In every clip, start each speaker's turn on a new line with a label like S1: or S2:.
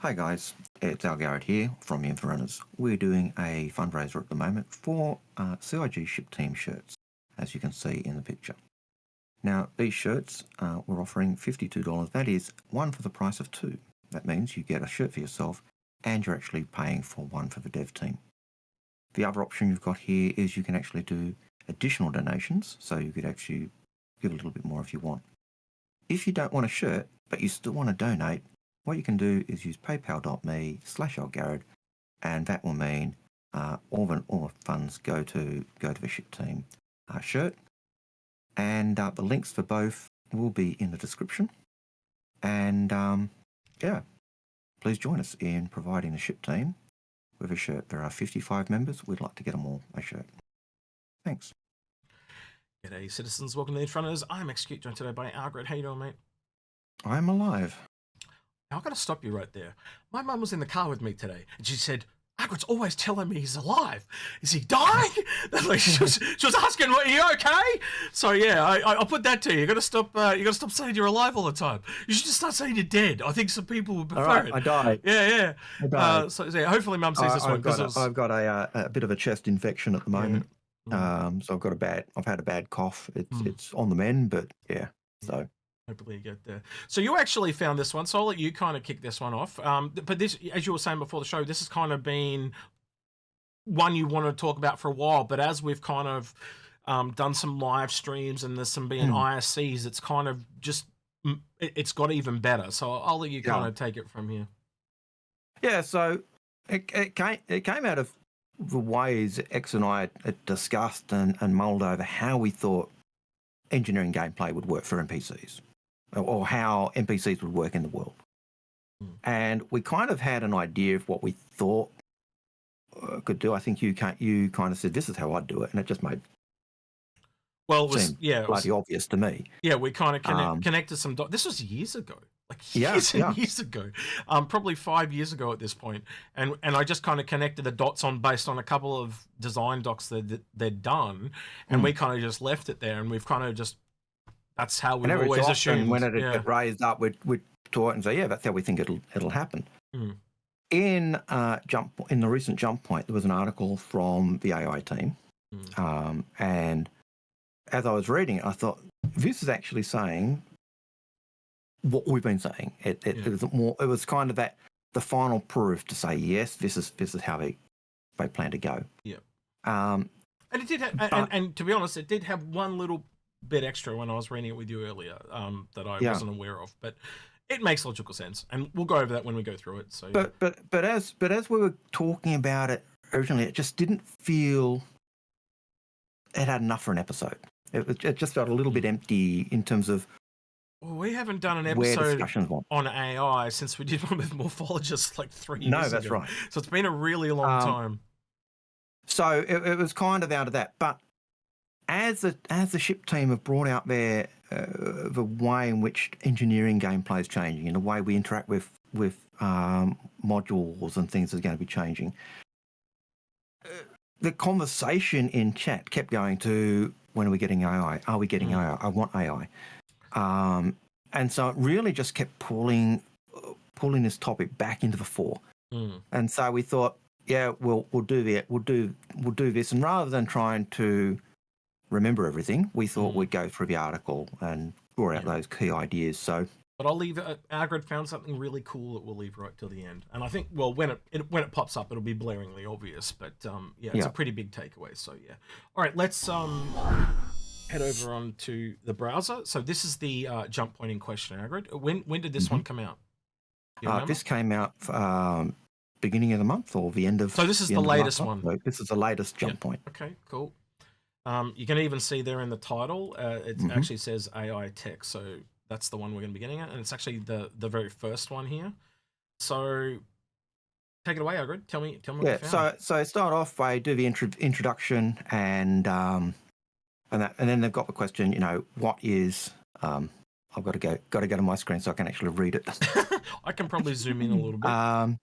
S1: Hi guys, it's Algared here from Inforunners. We're doing a fundraiser at the moment for CIG Ship Team shirts, as you can see in the picture. Now, these shirts we're offering $52. That is one for the price of two. That means you get a shirt for yourself and you're actually paying for one for the dev team. The other option you've got here is you can actually do additional donations, so you could actually give a little bit more if you want. If you don't want a shirt, but you still want to donate, what you can do is use paypal.me/Algared, and that will mean all the funds go to the ship team shirt, and the links for both will be in the description. And yeah, please join us in providing the ship team with a shirt. There are 55 members. We'd like to get them all a shirt. Thanks.
S2: G'day, citizens. Welcome to the Inforunners. I'm Execute, joined today by Algared. How you doing, mate?
S1: I'm alive.
S2: Now, I've got to stop you right there. My mum was in the car with me today, and she said, Algared's always telling me he's alive. Is he dying? Like, she was asking, "Are you okay?" So yeah, I'll put that to you. You got to stop saying you're alive all the time. You should just start saying you're dead. I think some people would prefer it.
S1: I died.
S2: Yeah.
S1: I died.
S2: So yeah, hopefully mum sees this one.
S1: I've got a bit of a chest infection at the moment. Yeah. So I've had a bad cough. It's on the mend, but yeah. So
S2: hopefully you get there. So you actually found this one, so I'll let you kind of kick this one off. But this, as you were saying before the show, this has kind of been one you want to talk about for a while. But as we've kind of done some live streams and there's some being ISCs, it's kind of just it's got even better. So I'll let you kind of take it from here.
S1: Yeah. So it came out of the ways X and I had discussed and mulled over how we thought engineering gameplay would work for NPCs, or how NPCs would work in the world. And we kind of had an idea of what we thought could do. I think you kind of said, this is how I'd do it, and it just made bloody obvious to me.
S2: Yeah, we kind of connected some dots. This was years ago. Years ago, probably 5 years ago at this point, and I just kind of connected the dots based on a couple of design docs that they'd done, and we kind of just left it there, and we've kind of just that's how we always assumed.
S1: When it get raised up, we'd talk and say, yeah, that's how we think it'll happen. In the recent Jump Point, there was an article from the AI team, and as I was reading it, I thought this is actually saying what we've been saying. It was kind of the final proof to say, yes, this is how they plan to go.
S2: Yeah. And it did have, and to be honest, it did have one little bit extra when I was reading it with you earlier that I wasn't aware of, but it makes logical sense, and we'll go over that when we go through it. So
S1: but as we were talking about it originally, it just didn't feel it had enough for an episode. It just felt a little bit empty in terms of.
S2: Well, we haven't done an episode on AI since we did one with morphologists like 3 years ago.
S1: No, that's right.
S2: So it's been a really long time.
S1: So it was kind of out of that. But as the ship team have brought out the way in which engineering gameplay is changing and the way we interact with modules and things is going to be changing, the conversation in chat kept going to, when are we getting AI? Are we getting AI? I want AI. And so it really just kept pulling this topic back into the fore. And so we thought, yeah, we'll do this. And rather than trying to remember everything, we thought we'd go through the article and draw out those key ideas. So,
S2: but I'll leave it. Algared found something really cool that we'll leave right till the end. And I think, well, when it pops up, it'll be blaringly obvious. But it's a pretty big takeaway. So yeah. All right, let's head over onto the browser. So this is the jump point in question, Algared. When did this one come out?
S1: This came out beginning of the month or the end of.
S2: So this is the latest one.
S1: So this is the latest jump point.
S2: Okay, cool. You can even see there in the title, it actually says AI tech. So that's the one we're going to be getting at, and it's actually the very first one here. So take it away, Algared. Tell me what you found.
S1: So start off by do the introduction and then they've got the question, what is, I've got to go to my screen so I can actually read it.
S2: I can probably zoom in a little bit.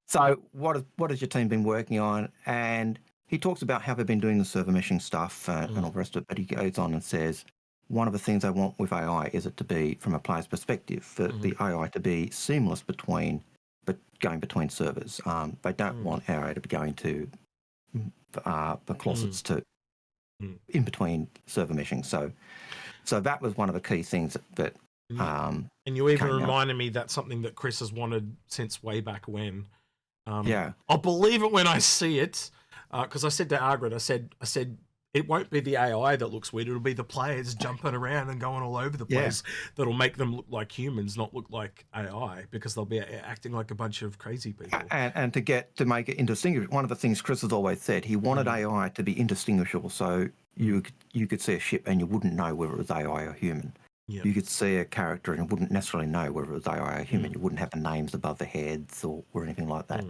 S1: So what has your team been working on? And he talks about how they've been doing the server meshing stuff and all the rest of it, but he goes on and says, one of the things I want with AI is it to be, from a player's perspective, for the AI to be seamless between but going between servers. They don't want AI to be going to the closets to in between server meshing. So that was one of the key things that
S2: and you even
S1: came out.
S2: reminded me that's something that Chris has wanted since way back when.
S1: Yeah.
S2: I'll believe it when I see it, because I said to Algared, I said it won't be the AI that looks weird. It'll be the players jumping around and going all over the place that'll make them look like humans, not look like AI, because they'll be acting like a bunch of crazy people.
S1: And to make it indistinguishable, one of the things Chris has always said, he wanted AI to be indistinguishable, so you could see a ship and you wouldn't know whether it was AI or human.
S2: Yep.
S1: You could see a character and wouldn't necessarily know whether it was AI or human. You wouldn't have the names above the heads or anything like that.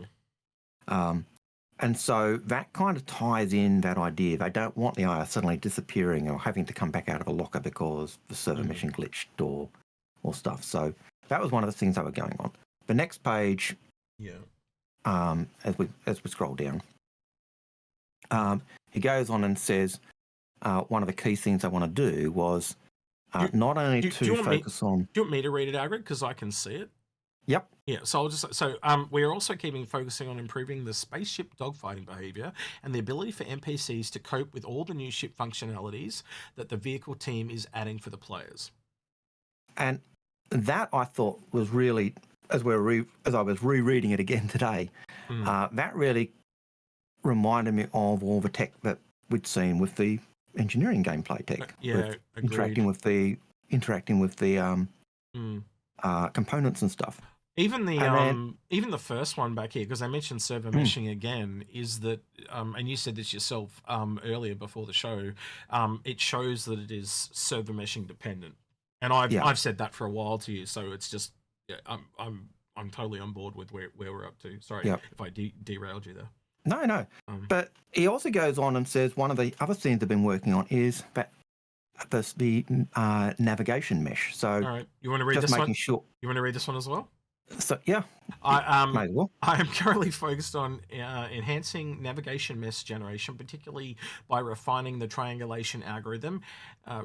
S1: And so that kind of ties in that idea. They don't want the AI suddenly disappearing or having to come back out of a locker because the server meshing glitched or stuff. So that was one of the things that were going on. The next page, as we scroll down, he goes on and says one of the key things I want to do was not only to focus on...
S2: Do you want me to read it, Algared? Because I can see it.
S1: Yep.
S2: Yeah, so we're also focusing on improving the spaceship dogfighting behavior and the ability for NPCs to cope with all the new ship functionalities that the vehicle team is adding for the players.
S1: And that I thought was really, as I was rereading it again today, that really reminded me of all the tech that we'd seen with the engineering gameplay tech. Interacting with the components and stuff.
S2: Even the first one back here, because I mentioned server meshing again, is that and you said this yourself earlier before the show, it shows that it is server meshing dependent, and I've said that for a while to you, so it's just I'm totally on board with where we're up to. Sorry if I derailed you there.
S1: No. But he also goes on and says one of the other things they've been working on is that the navigation mesh. So, all
S2: right, you want to read this one?
S1: Sure.
S2: You want to read this one as well?
S1: So yeah,
S2: I am currently focused on enhancing navigation mesh generation, particularly by refining the triangulation algorithm.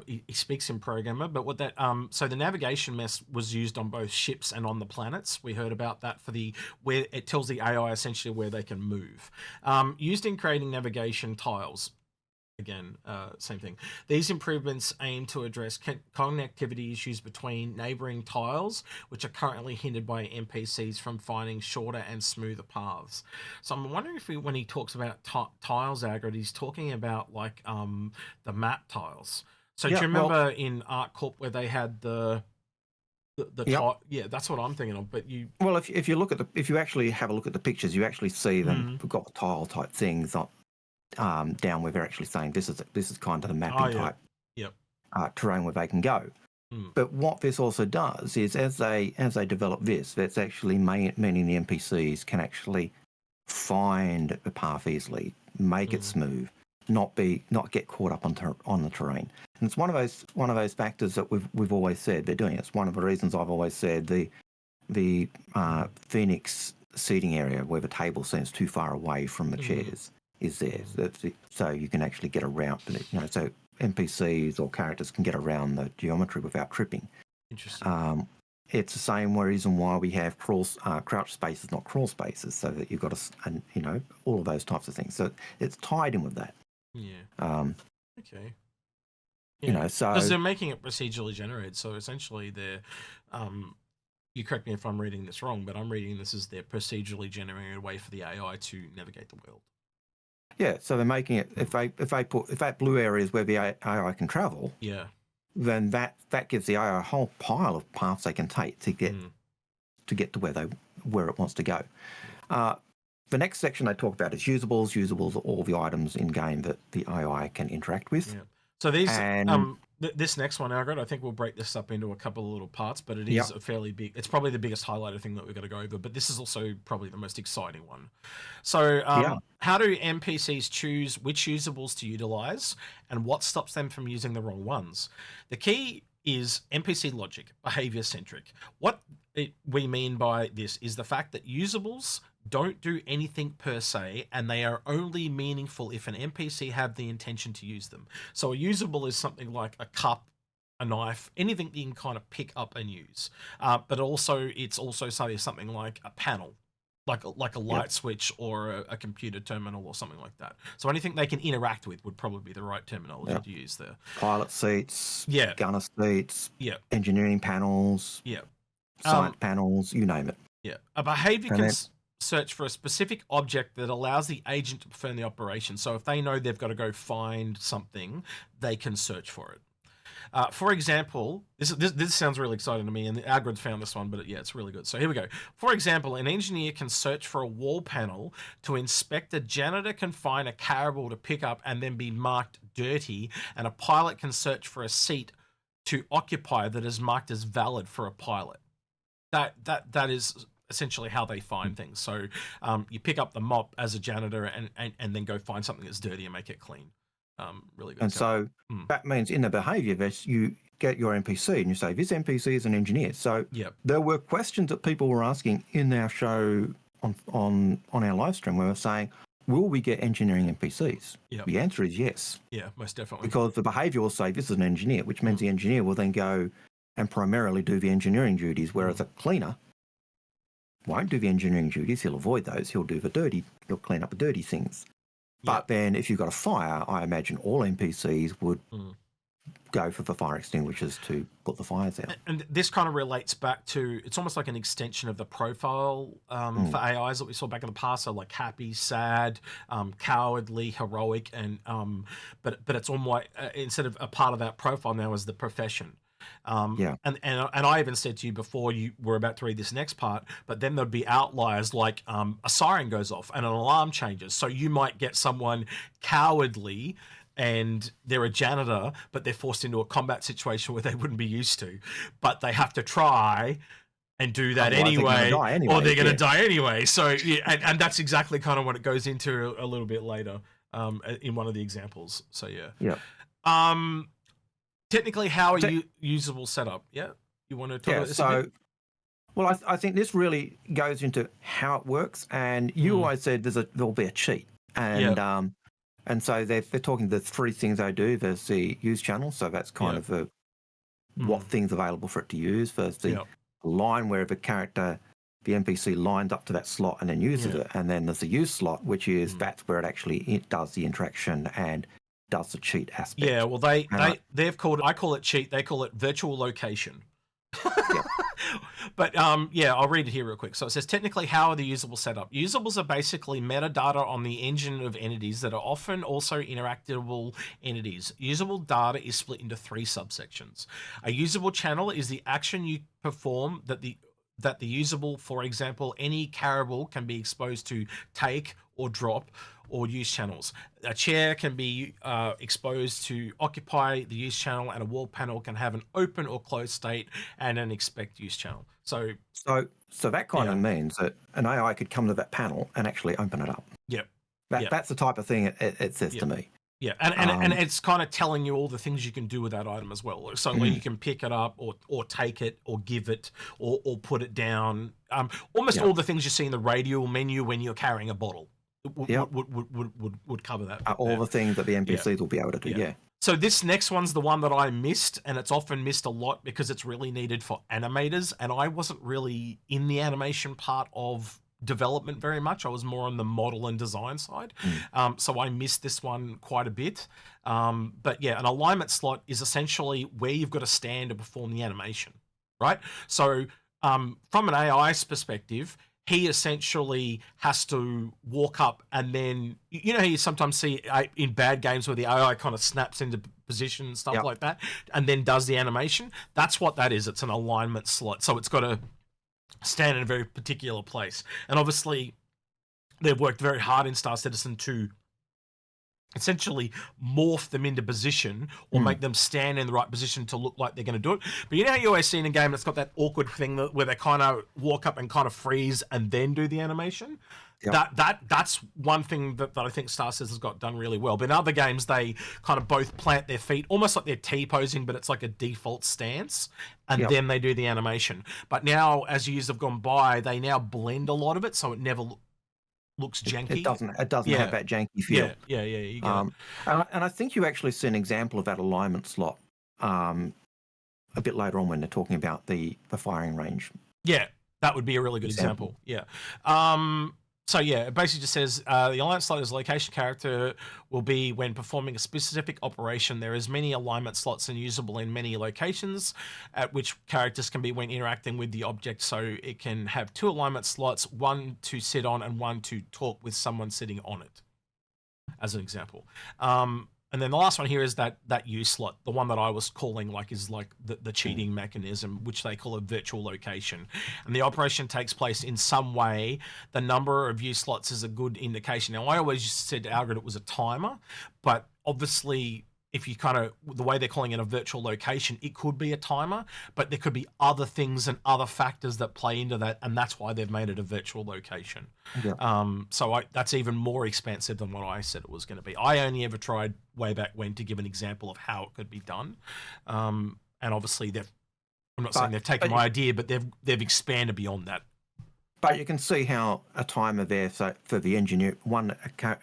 S2: He speaks in programmer, but what that so the navigation mesh was used on both ships and on the planets. We heard about that for where it tells the AI essentially where they can move. Used in creating navigation tiles. Again, same thing. These improvements aim to address connectivity issues between neighboring tiles, which are currently hindered by NPCs from finding shorter and smoother paths. So I'm wondering if when he talks about tiles, Algared, he's talking about like the map tiles. So do you remember in Art Corp where they had the that's what I'm thinking of. But
S1: if you actually have a look at the pictures, you actually see them. We've got the tile type things down where they're actually saying this is kind of the mapping type terrain where they can go. But what this also does is as they develop this, that's actually meaning the NPCs can actually find the path easily, make it smooth, not get caught up on the terrain. And it's one of those factors that we've always said they're doing. It's one of the reasons I've always said the Phoenix seating area where the table seems too far away from the chairs is there, so you can actually get around, so NPCs or characters can get around the geometry without tripping.
S2: Interesting.
S1: It's the same reason why we have crouch spaces, not crawl spaces, so that you've got all of those types of things. So it's tied in with that.
S2: Yeah. Okay.
S1: So
S2: because they're making it procedurally generated, so essentially they're you correct me if I'm reading this wrong, but I'm reading this as they're procedurally generating a way for the AI to navigate the world.
S1: Yeah, so they're making it if that blue area is where the AI can travel.
S2: Yeah.
S1: Then that gives the AI a whole pile of paths they can take to get to where it wants to go. The next section they talk about is usables. Usables are all the items in game that the AI can interact with.
S2: Yeah. So these this next one, Algared, I think we'll break this up into a couple of little parts, but it is a fairly big. It's probably the biggest highlighted thing that we've got to go over, but this is also probably the most exciting one. So, how do NPCs choose which usables to utilize, and what stops them from using the wrong ones? The key is NPC logic, behavior centric. What we mean by this is the fact that usables don't do anything per se, and they are only meaningful if an NPC have the intention to use them. So a usable is something like a cup a knife, anything that you can kind of pick up and use. But also, it's also say something like a panel, like a light switch or a computer terminal or something like that. So anything they can interact with would probably be the right terminology to use there.
S1: Pilot seats, gunner seats, engineering panels, science panels, you name it.
S2: A behavior can search for a specific object that allows the agent to perform the operation. So if they know they've got to go find something, they can search for it. For example, this sounds really exciting to me, and Algared found this one, but it's really good. So here we go. For example, an engineer can search for a wall panel to inspect. A janitor can find a carable to pick up and then be marked dirty, and a pilot can search for a seat to occupy that is marked as valid for a pilot. That is essentially how they find things. So you pick up the mop as a janitor and then go find something that's dirty and make it clean. Really good.
S1: And so that means in the behavior vest, you get your NPC and you say, this NPC is an engineer. So there were questions that people were asking in our show on our live stream where we were saying, will we get engineering NPCs? The answer is yes. Yeah,
S2: most definitely.
S1: Because the behavior will say, this is an engineer, which means the engineer will then go and primarily do the engineering duties, whereas a cleaner won't do the engineering duties. He'll avoid those. He'll do the dirty, he'll clean up the dirty things. But then if you've got a fire, I imagine all NPCs would go for the fire extinguishers to put the fires out.
S2: And this kind of relates back to, it's almost like an extension of the profile for AIs that we saw back in the past. So like happy, sad, cowardly, heroic, and but it's almost instead of a part of that profile now is the profession. And I even said to you before you were about to read this next part, but then there'd be outliers like a siren goes off and an alarm changes. So you might get someone cowardly and they're a janitor, but they're forced into a combat situation where they wouldn't be used to, but they have to try and do that anyway, or they're going to die anyway. So and that's exactly kind of what it goes into a little bit later in one of the examples. So technically, how are you usable setup? Yeah, you want to talk about this a bit?
S1: Well, I think this really goes into how it works. And you always said there'll be a cheat, and so they're talking the three things they do. There's the use channel, so that's kind of what things available for it to use. There's the line where the character, the NPC lines up to that slot and then uses it, and then there's the use slot, which is that's where it does the interaction and does the cheat aspect.
S2: Yeah, well, they've called it, I call it cheat, they call it virtual location. But I'll read it here real quick. So it says, technically, how are the usables set up? Usables are basically metadata on the engine of entities that are often also interactable entities. Usable data is split into three subsections. A usable channel is the action you perform that the usable, for example, any carable can be exposed to take or drop or use channels. A chair can be exposed to occupy the use channel, and a wall panel can have an open or closed state and an expect use channel. So
S1: that kind of means that an AI could come to that panel and actually open it up. That's the type of thing it says to me.
S2: Yeah, and it's kind of telling you all the things you can do with that item as well. So where you can pick it up or take it or give it or put it down. Almost all the things you see in the radial menu when you're carrying a bottle would cover that.
S1: All the things that the NPCs will be able to do,
S2: So this next one's the one that I missed, and it's often missed a lot because it's really needed for animators, and I wasn't really in the animation part of development very much. I was more on the model and design side. So I missed this one quite a bit. But an alignment slot is essentially where you've got to stand to perform the animation, right? So from an AI's perspective, he essentially has to walk up and then, you know how you sometimes see in bad games where the AI kind of snaps into position and stuff like that, and then does the animation? That's what that is. It's an alignment slot. So it's got to stand in a very particular place. And obviously, they've worked very hard in Star Citizen to essentially morph them into position or make them stand in the right position to look like they're going to do it. But you know how you always see in a game that's got that awkward thing where they kind of walk up and kind of freeze and then do the animation? That's one thing that I think Star Citizen's got done really well. But in other games, they kind of both plant their feet, almost like they're T-posing, but it's like a default stance, and then they do the animation. But now, as years have gone by, they now blend a lot of it, so it never looks janky.
S1: It doesn't have that janky feel.
S2: You get it.
S1: And I think you actually see an example of that alignment slot a bit later on when they're talking about the firing range.
S2: Yeah, that would be a really good example. Yeah. So yeah, it basically just says the alignment slot's location character will be when performing a specific operation. There is many alignment slots and usable in many locations, at which characters can be when interacting with the object. So it can have 2 alignment slots, one to sit on and one to talk with someone sitting on it, as an example. And then the last one here is that use slot, the one that I was calling is the cheating mechanism, which they call a virtual location. And the operation takes place in some way. The number of use slots is a good indication. Now, I always said to Algared it was a timer, but obviously if you the way they're calling it a virtual location, it could be a timer, but there could be other things and other factors that play into that, and that's why they've made it a virtual location. Yeah. So that's even more expansive than what I said it was going to be. I only ever tried way back when to give an example of how it could be done, and obviously I'm not saying they've taken my idea, but they've expanded beyond that.
S1: But you can see how a timer there, so for the engineer, an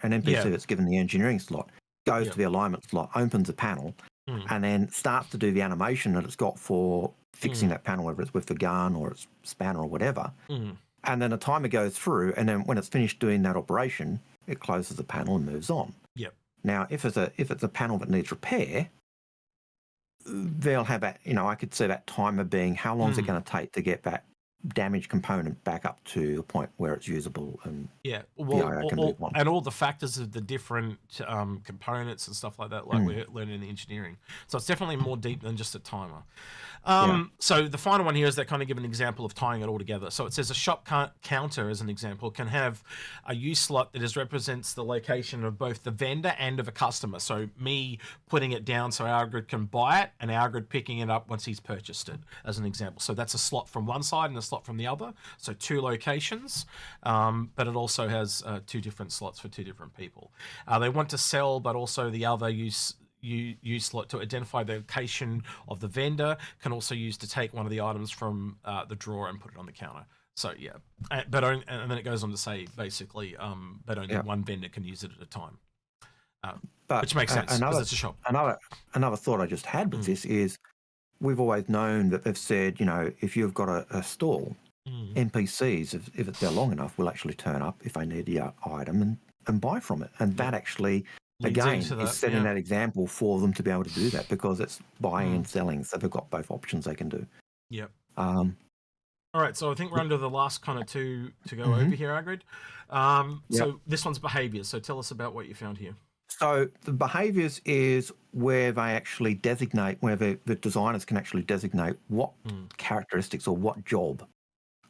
S1: NPC that's given the engineering slot, goes to the alignment slot, opens a panel, and then starts to do the animation that it's got for fixing that panel, whether it's with the gun or it's spanner or whatever. And then a timer goes through, and then when it's finished doing that operation, it closes the panel and moves on. Yep. Now, if it's a panel that needs repair, they'll have that. I could see that timer being how long is it going to take to get that damaged component back up to a point where it's usable, and
S2: and all the factors of the different components and stuff like that, we're learning in engineering. So it's definitely more deep than just a timer. So the final one here is that kind of give an example of tying it all together. So it says a shop counter, as an example, can have a use slot that represents the location of both the vendor and of a customer. So me putting it down so Algared can buy it, and Algared picking it up once he's purchased it, as an example. So that's a slot from one side and a slot from the other. So 2 locations, but it also has 2 different slots for 2 different people. They want to sell, but also the other use slot to identify the location of the vendor can also use to take one of the items from the drawer and put it on the counter. So yeah, and then it goes on to say basically, but only one vendor can use it at a time, which makes sense because it's a shop.
S1: Another thought I just had with this is we've always known that they've said, if you've got a stall, NPCs, if it's there long enough, will actually turn up if they need the item and buy from it, and that actually. Again, is setting that example for them to be able to do that, because it's buying and selling, so they've got both options they can do.
S2: Yep. All right, so I think we're under the last kind of 2 to go over here, Algared. So this one's behaviors. So tell us about what you found here.
S1: So the behaviors is where they actually designate, where the designers can actually designate what characteristics or what job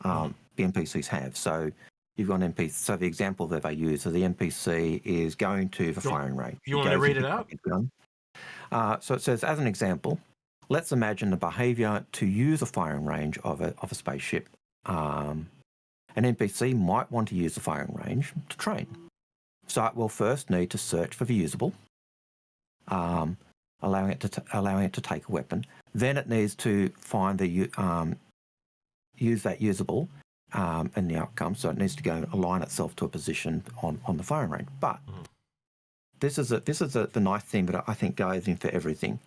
S1: the NPCs have. So you've got an NPC. So the example that they use, so the NPC is going to the firing range.
S2: You want me to read it out?
S1: So it says, as an example, let's imagine the behavior to use a firing range of a spaceship. An NPC might want to use the firing range to train. So it will first need to search for the usable, allowing it to take a weapon. Then it needs to find the use that usable. And the outcome, so it needs to go align itself to a position on the firing range. But this is the nice thing that I think goes in for everything.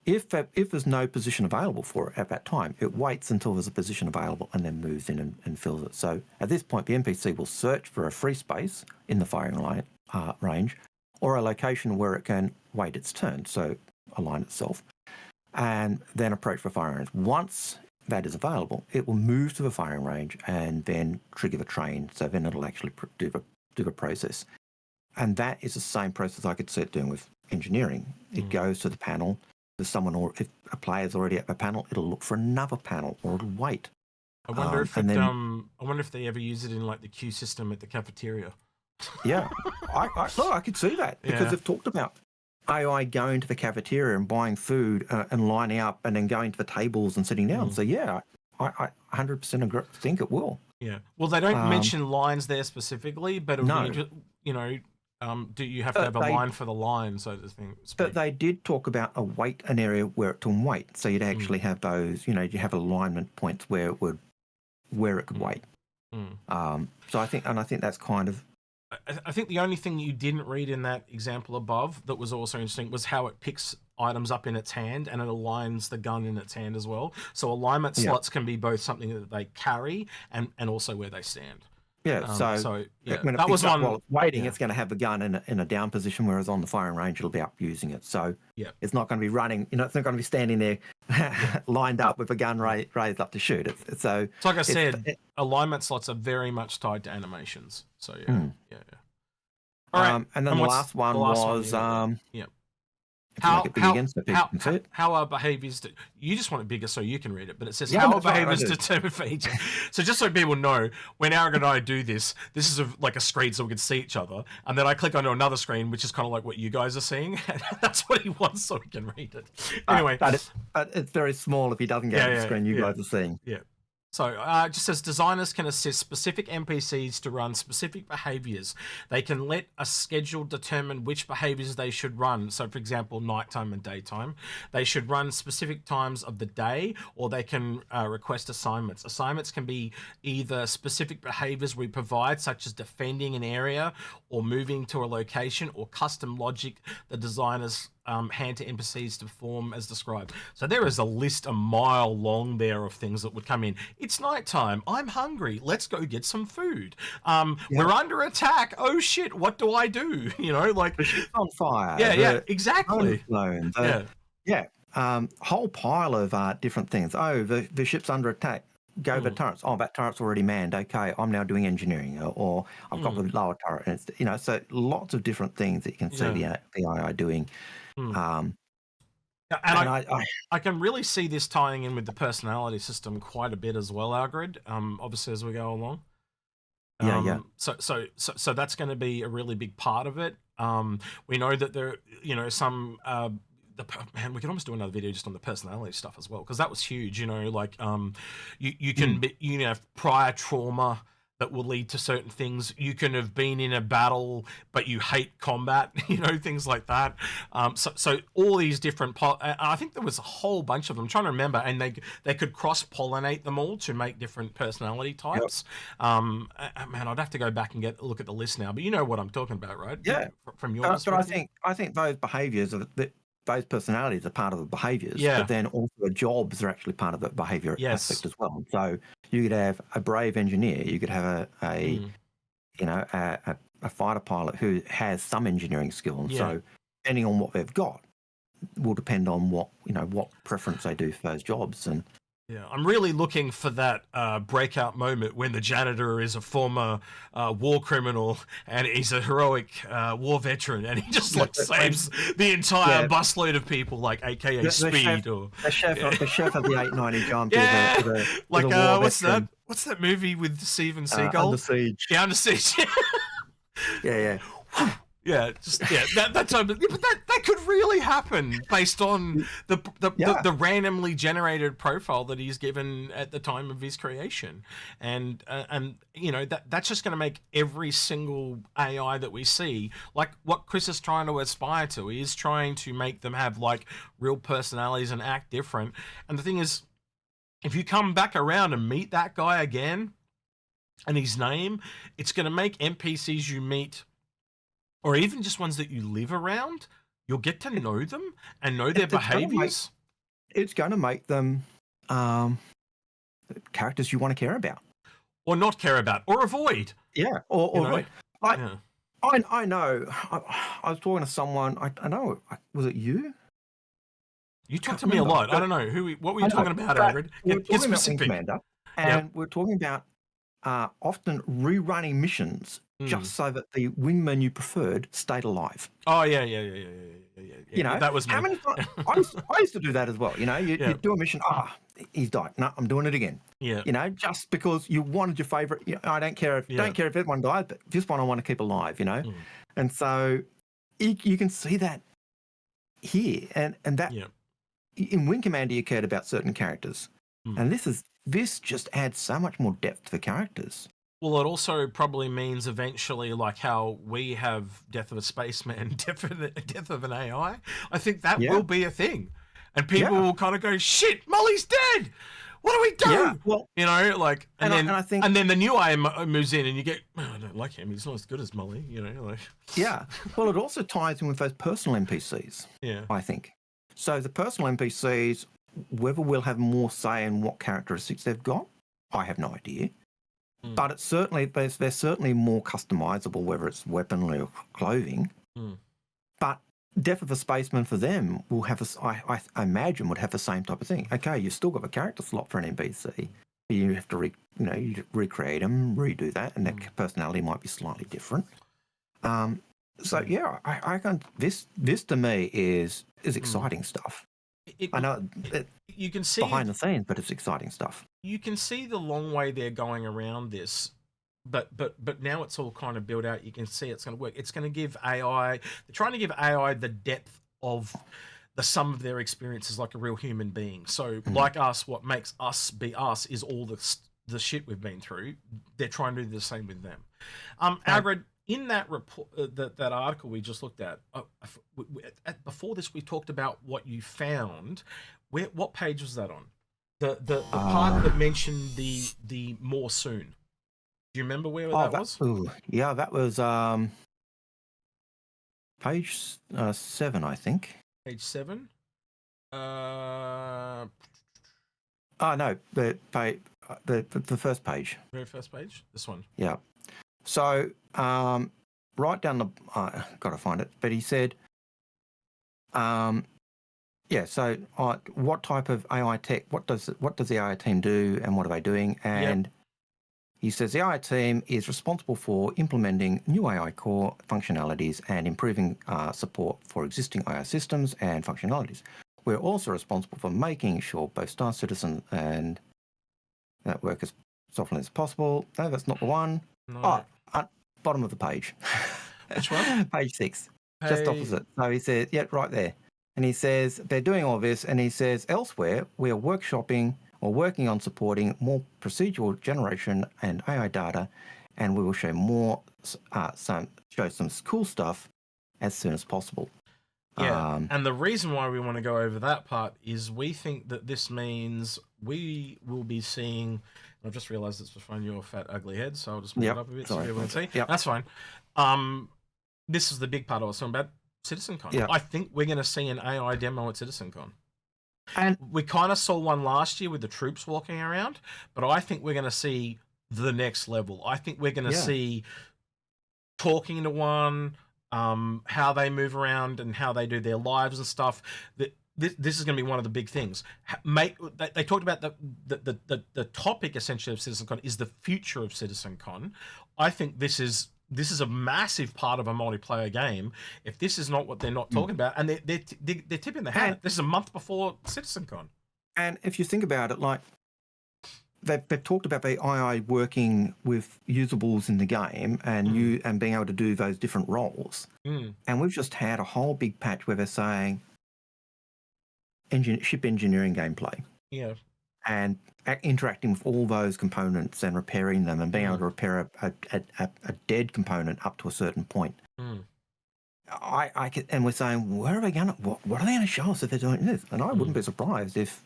S1: If there's no position available for it at that time, it waits until there's a position available and then moves in and fills it. So at this point, the NPC will search for a free space in the firing range, or a location where it can wait its turn, so align itself, and then approach the firing range. Once that is available, it will move to the firing range and then trigger the train. So then it'll actually do the process. And that is the same process I could see it doing with engineering. It goes to the panel. There's someone, or if a player's already at the panel, it'll look for another panel, or it'll wait.
S2: I wonder if they ever use it in like the queue system at the cafeteria.
S1: Yeah, I could see that, because they've talked about AI going to the cafeteria and buying food and lining up and then going to the tables and sitting down. So yeah, I 100% think it will.
S2: Yeah. Well, they don't mention lines there specifically, but do you have to have a line for the line, so to speak?
S1: But they did talk about an area where it can wait. So you'd actually have those, you have alignment points where it could wait. So I think that's kind of.
S2: I think the only thing you didn't read in that example above that was also interesting was how it picks items up in its hand, and it aligns the gun in its hand as well. So alignment slots can be both something that they carry and also where they stand.
S1: Yeah, when it
S2: that was one.
S1: While it's waiting, it's going to have the gun in a down position, whereas on the firing range, it'll be up using it. So it's not going to be running. It's not going to be standing there lined up with a gun raised up to shoot. It's
S2: like I said, alignment slots are very much tied to animations. So yeah. All right,
S1: and then the last one was
S2: how are behaviors? You just want it bigger so you can read it, but it says how are behaviors determined for each. So just so people know, when Algared and I do this is like a screen so we can see each other, and then I click onto another screen, which is kind of like what you guys are seeing. And that's what he wants so we can read it. Anyway,
S1: but it's very small if he doesn't get the screen you guys are seeing.
S2: Yeah. So it just says designers can assist specific NPCs to run specific behaviors. They can let a schedule determine which behaviors they should run. So, for example, nighttime and daytime. They should run specific times of the day, or they can request assignments. Assignments can be either specific behaviors we provide, such as defending an area or moving to a location, or custom logic the designers hand to NPCs to perform as described. So there is a list a mile long there of things that would come in. It's nighttime. I'm hungry. Let's go get some food. We're under attack. Oh shit! What do I do? Like
S1: the ship's on fire.
S2: Yeah, exactly.
S1: Whole pile of different things. Oh, the ship's under attack. Go the turrets. Oh, that turret's already manned. Okay, I'm now doing engineering, or I've got the lower turret. And it's, so lots of different things that you can see the AI doing.
S2: I can really see this tying in with the personality system quite a bit as well, Algared. Obviously as we go along. So that's going to be a really big part of it. We know that there, some. Man, we can almost do another video just on the personality stuff as well, because that was huge. Like you can have prior trauma that will lead to certain things. You can have been in a battle, but you hate combat, things like that. So all these different, I think there was a whole bunch of them. I'm trying to remember, and they could cross-pollinate them all to make different personality types. Man, I'd have to go back and look at the list now, but you know what I'm talking about, right?
S1: Yeah.
S2: From your perspective.
S1: But I think those behaviors those personalities are part of the behaviors,
S2: but
S1: then also the jobs are actually part of the behavior aspect as well. So you could have a brave engineer, you could have a fighter pilot who has some engineering skill, and so depending on what they've got will depend on what preference they do for those jobs. And
S2: I'm really looking for that breakout moment when the janitor is a former war criminal and he's a heroic war veteran, and he just saves the entire busload of people, like AKA Speed, or
S1: the chef of the 890 jump.
S2: What's that movie with Steven Seagal?
S1: Under Siege.
S2: Yeah, Under Siege. That time, but that could really happen based on the randomly generated profile that he's given at the time of his creation, and that's just going to make every single AI that we see, like what Chris is trying to aspire to. He is trying to make them have like real personalities and act different. And the thing is, if you come back around and meet that guy again, and his name, it's going to make NPCs you meet, or even just ones that you live around, you'll get to know them and know their behaviors.
S1: It's going to make them characters you want to care about.
S2: Or not care about, or avoid.
S1: Yeah, or avoid. I know, I was talking to someone, I know, was it you?
S2: You talk to me a lot. I don't know. What were you talking about, Algared?
S1: Get specific. Commander, and we're talking about often rerunning missions just so that the wingman you preferred stayed alive.
S2: Oh, yeah. That was me.
S1: How many times? I used to do that as well. You do a mission, he's died. No, I'm doing it again. Yeah. Just because you wanted your favorite. I don't care if everyone died, but this one I want to keep alive. And so you can see that here, and that in Wing Commander you cared about certain characters, and this just adds so much more depth for characters.
S2: Well, it also probably means eventually, like how we have Death of a Spaceman, Death of an AI. I think that will be a thing. And people will kind of go, shit, Molly's dead. What do we do?
S1: Yeah, well,
S2: and then the new AI moves in and you get, I don't like him. He's not as good as Molly,
S1: Yeah. Well, it also ties in with those personal NPCs, I think. So the personal NPCs, whether we'll have more say in what characteristics they've got, I have no idea. But it's certainly they're certainly more customizable, whether it's weaponry or clothing. But Death of a Spaceman for them will have I imagine would have the same type of thing. Okay, you've still got a character slot for an NPC. You have to you recreate them, redo that, and their personality might be slightly different. So yeah, I can. This to me is exciting stuff. I know
S2: you can see
S1: behind the scenes, but it's exciting stuff.
S2: You can see the long way they're going around this, but now it's all kind of built out. You can see it's going to work. It's going to give AI. They're trying to give AI the depth of the sum of their experiences like a real human being. So like us, what makes us be us is all the shit we've been through. They're trying to do the same with them. Algared, in that report, that article we just looked at, before this, we talked about what you found. What page was that on? The part that mentioned the more soon. Do you remember where that was?
S1: Yeah, that was page 7, I think.
S2: Page 7.
S1: No, the first page.
S2: Very first page. This one.
S1: Yeah. So right down the, got to find it. But he said, yeah. So what type of AI tech? What does the AI team do, and what are they doing? And he says the AI team is responsible for implementing new AI core functionalities and improving support for existing AI systems and functionalities. We're also responsible for making sure both Star Citizen and that work as softly as possible. No, that's not the one.
S2: No.
S1: Bottom of the page.
S2: Which one?
S1: Page 6. Just opposite. So he says, yeah, right there. And he says they're doing all this, and he says elsewhere we are workshopping or working on supporting more procedural generation and AI data, and we will show some cool stuff as soon as possible.
S2: Yeah, and the reason why we want to go over that part is we think that this means we will be seeing. I've just realised it's behind your fat ugly head, so I'll just move it up a bit so everyone can see.
S1: Yep.
S2: That's fine. This is the big part I was talking about, CitizenCon.
S1: Yep.
S2: I think we're going to see an AI demo at CitizenCon.
S1: And
S2: we kind of saw one last year with the troops walking around, but I think we're going to see the next level. I think we're going to see talking to one, how they move around and how they do their lives and stuff. This is going to be one of the big things. They talked about the topic essentially of CitizenCon is the future of CitizenCon. I think this is a massive part of a multiplayer game. If this is not what they're not talking about, and they're tipping the hat. This is a month before CitizenCon.
S1: And if you think about it, like they've talked about the AI working with usables in the game and being able to do those different roles. And we've just had a whole big patch where they're saying ship engineering gameplay.
S2: Yeah.
S1: And interacting with all those components and repairing them and being able to repair a dead component up to a certain point. And we're saying, where are they going? What are they going to show us if they're doing this? And I wouldn't be surprised if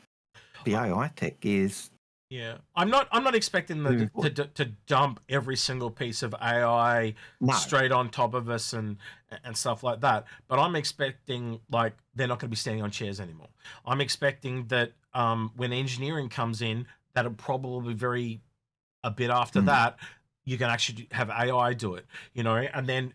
S1: the AI tech is.
S2: Yeah, I'm not expecting them to dump every single piece of AI straight on top of us and stuff like that. But I'm expecting like they're not going to be standing on chairs anymore. I'm expecting that when engineering comes in, that'll probably be a bit after that. You can actually have AI do it, and then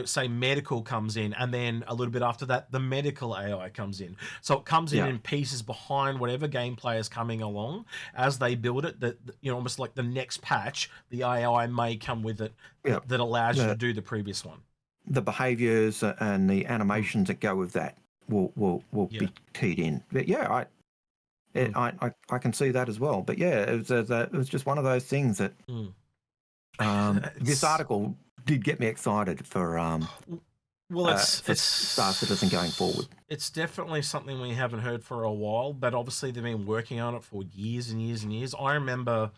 S2: say medical comes in, and then a little bit after that, the medical AI comes in. So it comes in pieces behind whatever gameplay is coming along as they build it. That almost like the next patch, the AI may come with it that allows you to do the previous one.
S1: The behaviors and the animations that go with that will be keyed in. But I can see that as well. But it was just one of those things that this article did get me excited for
S2: it's
S1: Star Citizen going forward.
S2: It's definitely something we haven't heard for a while, but obviously they've been working on it for years and years and years. I remember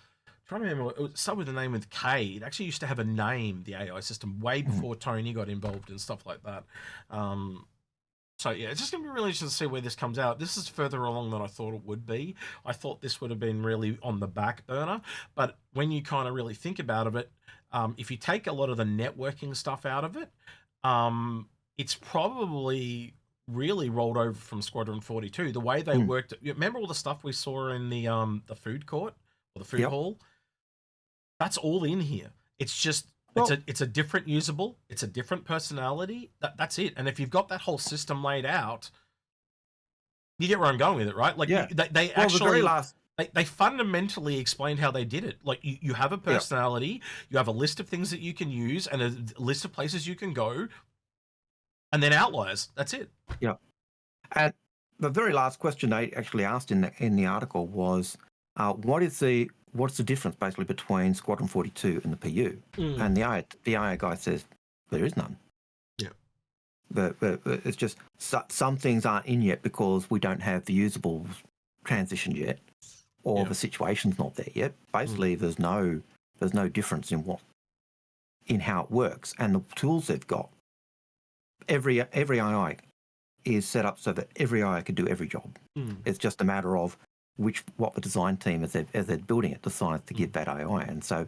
S2: trying to remember, it started with a name with K. It actually used to have a name, the AI system, way before Tony got involved and stuff like that. So yeah, it's just going to be really interesting to see where this comes out. This is further along than I thought it would be. I thought this would have been really on the back burner. But when you kind of really think about it, if you take a lot of the networking stuff out of it, it's probably really rolled over from Squadron 42. The way they worked. You remember all the stuff we saw in the food court or the food
S1: Yep.
S2: hall? That's all in here. It's just
S1: Well,
S2: it's a different usable. It's a different personality. That's it. And if you've got that whole system laid out, you get where I'm going with it, right? Like
S1: yeah.
S2: they
S1: Well, the very
S2: actually
S1: last.
S2: they fundamentally explained how they did it. Like you have a
S1: Yep.
S2: personality, you have a list of things that you can use, and a list of places you can go, and then outliers. That's it.
S1: Yeah. And the very last question they actually asked in the article was, what's the difference basically between Squadron 42 and the PU? And the IA guy says there is none.
S2: Yeah.
S1: But it's just some things aren't in yet because we don't have the usable transition yet, or the situation's not there yet. Basically, there's no difference in how it works and the tools they've got. Every AI is set up so that every AI can do every job. It's just a matter of what the design team as they're building it decides to give that AI. And so,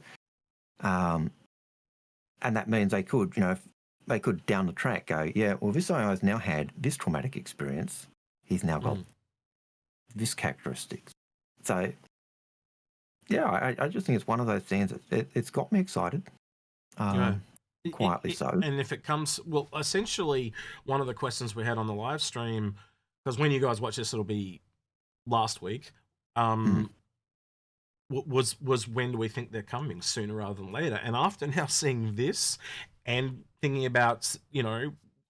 S1: and that means they could, they could down the track go, yeah, well, this AI has now had this traumatic experience. He's now got this characteristics. So, yeah, I just think it's one of those things. It's got me excited. Quietly so.
S2: And if it comes, well, essentially, one of the questions we had on the live stream, because when you guys watch this, it'll be last week, was when do we think they're coming, sooner rather than later? And after now seeing this and thinking about,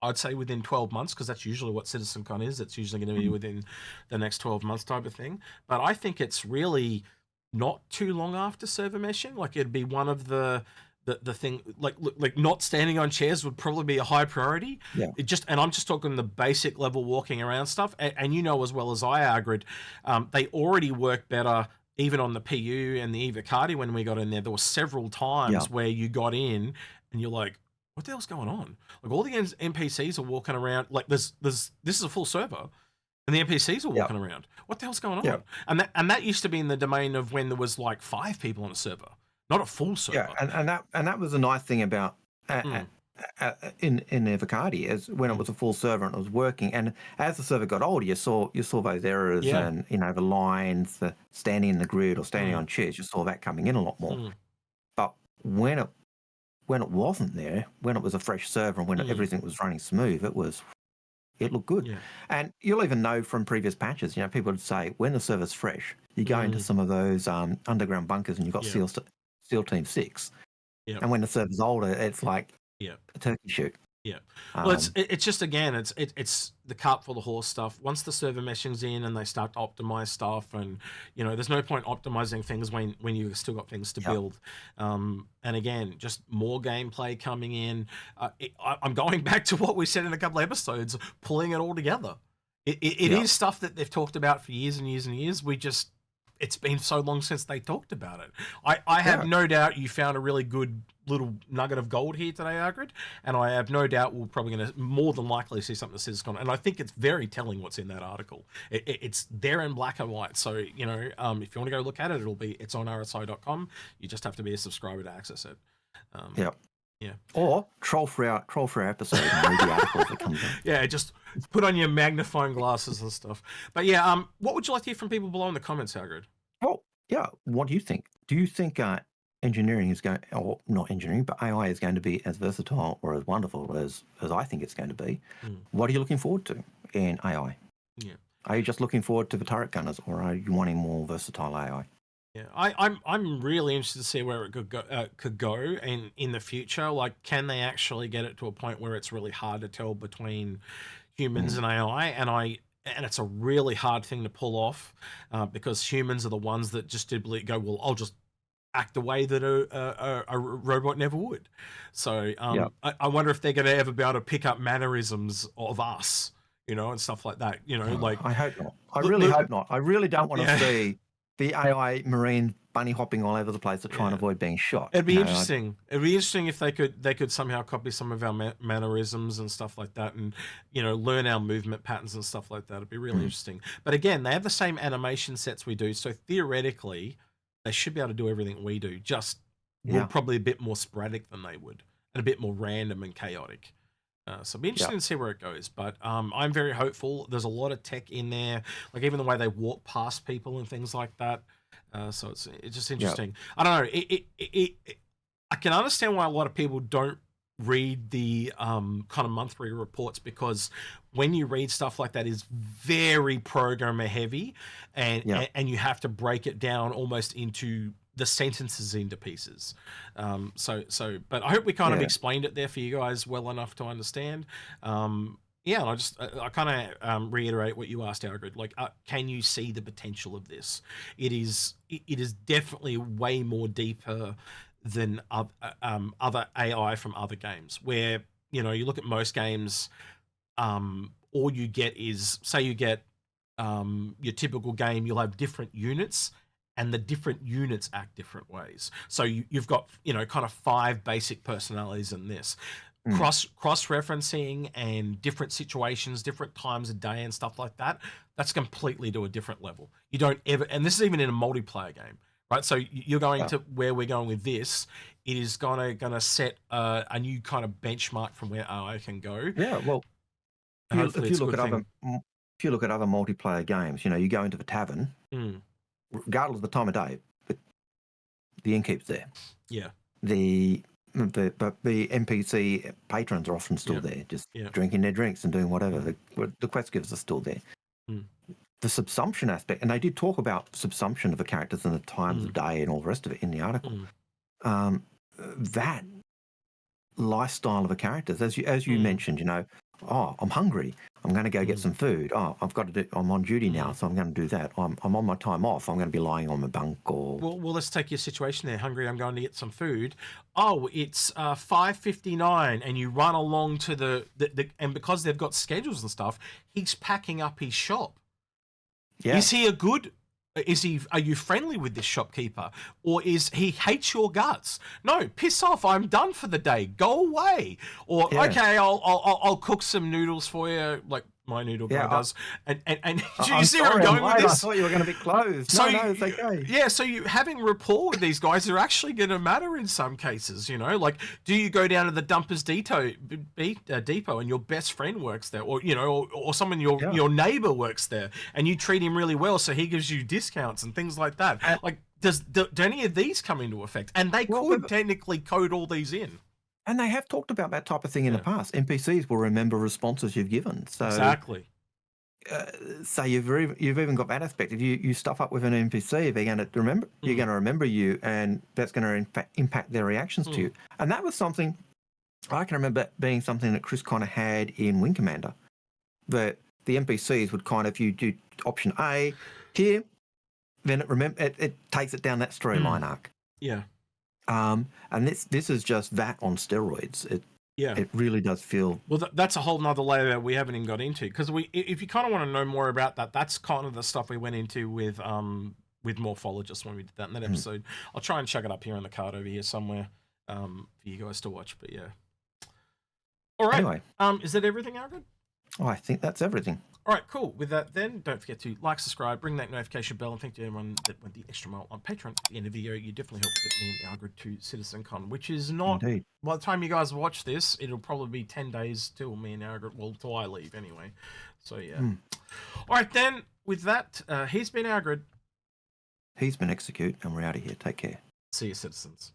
S2: I'd say within 12 months, because that's usually what CitizenCon is. It's usually going to be within the next 12 months type of thing. But I think it's really not too long after server meshing. Like it'd be one of the thing, like not standing on chairs would probably be a high priority.
S1: Yeah.
S2: And I'm just talking the basic level walking around stuff. And as well as I, Algared, they already work better even on the PU and the Evocati when we got in there. There were several times where you got in and you're like, what the hell's going on? Like all the NPCs are walking around. Like this is a full server, and the NPCs are walking around. What the hell's going on?
S1: Yep.
S2: And that used to be in the domain of when there was like 5 people on a server, not a full server.
S1: Yeah, and that was a nice thing about in Evocati is when it was a full server and it was working. And as the server got older, you saw those errors and the lines, the standing in the grid or standing on chairs. You saw that coming in a lot more. But when it wasn't there, when it was a fresh server and when everything was running smooth, it looked good. Yeah. And you'll even know from previous patches, people would say when the server's fresh, you go into some of those underground bunkers and you've got SEAL Team 6. Yeah. And when the server's older, it's like a turkey shoot.
S2: Yeah. Well, it's just, again, it's the cart for the horse stuff. Once the server meshing's in and they start to optimize stuff, and there's no point optimizing things when you've still got things to build. And again, just more gameplay coming in. I'm going back to what we said in a couple of episodes, pulling it all together. It is stuff that they've talked about for years and years and years. It's been so long since they talked about it. I have no doubt you found a really good little nugget of gold here today, Algared, and I have no doubt we're probably going to more than likely see something that says CitizenCon. And I think it's very telling what's in that article. It's there in black and white. So if you want to go look at it, it's on rsi.com. You just have to be a subscriber to access it. Yeah.
S1: Or troll for our episode and read the articles that comes in.
S2: Yeah, just put on your magnifying glasses and stuff. But yeah, what would you like to hear from people below in the comments, Algared?
S1: Well, yeah. What do you think? Do you think engineering is going, or not engineering, but AI is going to be as versatile or as wonderful as I think it's going to be? What are you looking forward to in AI?
S2: Yeah.
S1: Are you just looking forward to the turret gunners, or are you wanting more versatile AI?
S2: Yeah, I'm really interested to see where it could go in the future. Like, can they actually get it to a point where it's really hard to tell between humans and AI? And it's a really hard thing to pull off because humans are the ones that just did go, well, I'll just act the way that a robot never would. So I wonder if they're going to ever be able to pick up mannerisms of us, and stuff like that. Like
S1: I hope not. I really hope not. I really don't want to see the AI Marine bunny hopping all over the place to try and avoid being shot.
S2: It'd be interesting. It'd be interesting if they could somehow copy some of our mannerisms and stuff like that, and learn our movement patterns and stuff like that. It'd be really interesting. But again, they have the same animation sets we do, so theoretically, they should be able to do everything we do. Just we're probably a bit more sporadic than they would, and a bit more random and chaotic. So it'll be interesting to see where it goes. But I'm very hopeful. There's a lot of tech in there, like even the way they walk past people and things like that. So it's just interesting. I don't know. I can understand why a lot of people don't read the kind of monthly reports, because when you read stuff like that, is very programmer heavy, and you have to break it down almost into the sentences into pieces. But I hope we kind of explained it there for you guys well enough to understand. Yeah, and I kind of reiterate what you asked, Algared. Like, can you see the potential of this? It is definitely way more deeper than other AI from other games. Where you look at most games, all you get is, say you get your typical game, you'll have different units, and the different units act different ways. So you've got kind of 5 basic personalities in this. Cross-referencing and different situations, different times of day and stuff like that, that's completely to a different level. You don't ever, and this is even in a multiplayer game, right? So you're going to where we're going with this. It is gonna set a new kind of benchmark from where AI can go.
S1: Yeah, well, if you look at other multiplayer games, you go into the tavern, regardless of the time of day, the innkeep's there.
S2: Yeah.
S1: The NPC patrons are often still there, just drinking their drinks and doing whatever. The quest givers are still there. The subsumption aspect, and they did talk about subsumption of the characters and the times of day and all the rest of it in the article. That lifestyle of the characters, as you mentioned, I'm hungry, I'm going to go get some food. I'm on duty now, so I'm going to do that. I'm on my time off, I'm going to be lying on my bunk. Or
S2: well, let's take your situation there. Hungry, I'm going to get some food. Oh, it's 5:59, and you run along to the and because they've got schedules and stuff, he's packing up his shop. Is he are you friendly with this shopkeeper, or is he hates your guts? No, piss off, I'm done for the day, go away. Or okay, I'll cook some noodles for you, like my noodle guy does. And you see where I'm going with this?
S1: I thought you were going to be closed. No, it's okay.
S2: Yeah, so you having rapport with these guys are actually going to matter in some cases. Like, do you go down to the dumpers depot and your best friend works there, or or someone your neighbor works there, and you treat him really well, so he gives you discounts and things like that. Like, do any of these come into effect? And they could technically code all these in.
S1: And they have talked about that type of thing in the past. NPCs will remember responses you've given. So
S2: exactly.
S1: So you've even got that aspect. If you stuff up with an NPC, they're going to remember. You're going to remember you, and that's going to impact their reactions to you. And that was something I can remember being something that Chris kind of had in Wing Commander, that the NPCs would kind of, if you do option A here, then it takes it down that storyline arc.
S2: Yeah.
S1: And this is just that on steroids. It really does feel...
S2: Well, that's a whole nother layer that we haven't even got into, because if you kind of want to know more about that, that's kind of the stuff we went into with Morphologists when we did that in that episode. I'll try and chuck it up here on the card over here somewhere for you guys to watch, but yeah. All right. Anyway. Is that everything, Algared?
S1: Oh, I think that's everything.
S2: All right, cool. With that, then, don't forget to like, subscribe, ring that notification bell, and thank you to everyone that went the extra mile on Patreon. At the end of the video, you definitely help get me and Algared to CitizenCon, which is not... Indeed. By the time you guys watch this, it'll probably be 10 days till me and Algared, well, till I leave anyway. So, yeah. All right, then, with that, he's been Algared.
S1: He's been Execute, and we're out of here. Take care.
S2: See you, citizens.